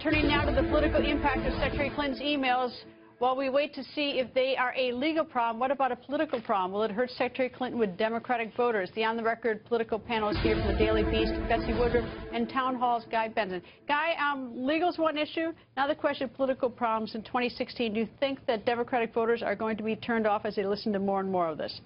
turning now to the political impact of Secretary Clinton's emails. While we wait to see if they are a legal problem, what about a political problem? Will it hurt Secretary Clinton with Democratic voters? The on-the-record political panel is here from the Daily Beast, Betsy Woodruff, and Town Hall's Guy Benson. Guy, legal's one issue. Now the question of political problems in 2016. Do you think that Democratic voters are going to be turned off as they listen to more and more of this?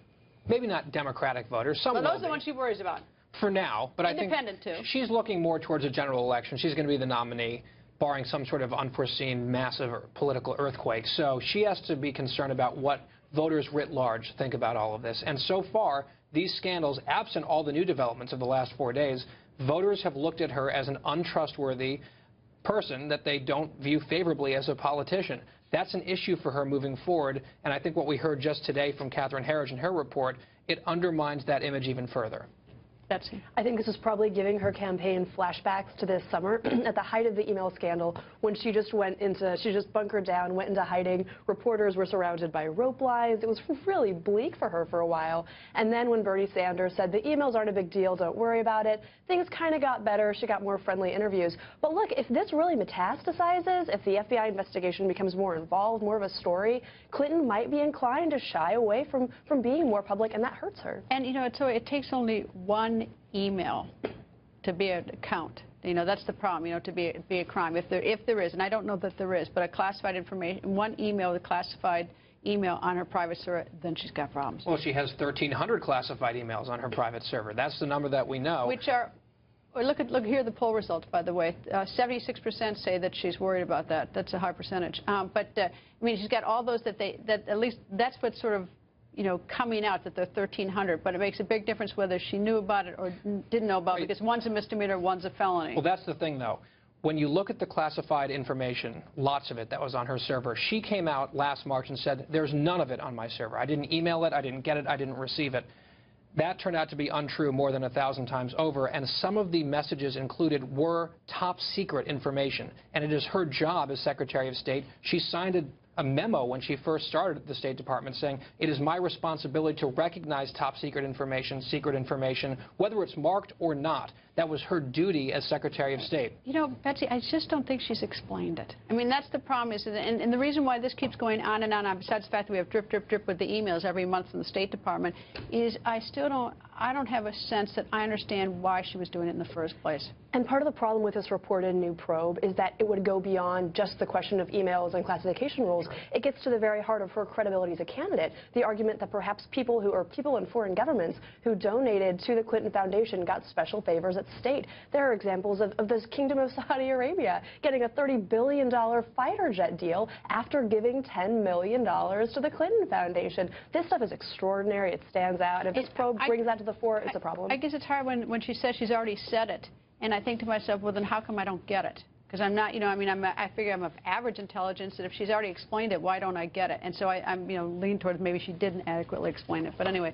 Maybe not Democratic voters. Some well, those are the ones she worries about. For now, but I think too. She's looking more towards a general election. She's going to be the nominee, barring some sort of unforeseen massive political earthquake. So she has to be concerned about what voters writ large think about all of this. And so far, these scandals, absent all the new developments of the last 4 days, voters have looked at her as an untrustworthy person that they don't view favorably as a politician. That's an issue for her moving forward, and I think what we heard just today from Catherine Herridge in her report, it undermines that image even further. Betsy. I think this is probably giving her campaign flashbacks to this summer at the height of the email scandal when she just bunkered down, went into hiding. Reporters were surrounded by rope lines. It was really bleak for her for a while. And then when Bernie Sanders said the emails aren't a big deal, don't worry about it, things kind of got better. She got more friendly interviews. But look, if this really metastasizes, if the FBI investigation becomes more involved, more of a story, Clinton might be inclined to shy away from being more public, and that hurts her. And, you know, it takes only one email to be a count. You know, that's the problem, you know, to be a crime. If there is, and I don't know that there is, but a classified information, one email, the classified email on her private server, then she's got problems. Well, she has 1,300 classified emails on her private server. That's the number that we know. Which are, look here are the poll results, by the way. 76% say that she's worried about that. That's a high percentage. I mean, she's got all those that at least that's what's sort of, you know, coming out, that they're 1,300, but it makes a big difference whether she knew about it or didn't know about it, because one's a misdemeanor, one's a felony. Well, that's the thing, though. When you look at the classified information, lots of it that was on her server, she came out last March and said, there's none of it on my server. I didn't email it, I didn't get it, I didn't receive it. That turned out to be untrue more than 1,000 times over, and some of the messages included were top secret information. And it is her job as Secretary of State. She signed a memo when she first started at the State Department saying, it is my responsibility to recognize top secret information, whether it's marked or not. That was her duty as Secretary of State. You know, Betsy, I just don't think she's explained it. I mean, that's the problem, and the reason why this keeps going on and on, besides the fact that we have drip, drip, drip with the emails every month from the State Department, is I don't have a sense that I understand why she was doing it in the first place. And part of the problem with this reported new probe is that it would go beyond just the question of emails and classification rules. It gets to the very heart of her credibility as a candidate. The argument that perhaps people in foreign governments who donated to the Clinton Foundation got special favors at state. There are examples of this Kingdom of Saudi Arabia getting a $30 billion fighter jet deal after giving $10 million to the Clinton Foundation. This stuff is extraordinary. It stands out. If this probe brings that to the fore, it's a problem. I guess it's hard when she says she's already said it. And I think to myself, well, then how come I don't get it? Because I'm not, you know, I mean, I figure I'm of average intelligence, that if she's already explained it, why don't I get it? And so I'm, you know, lean towards maybe she didn't adequately explain it. But anyway.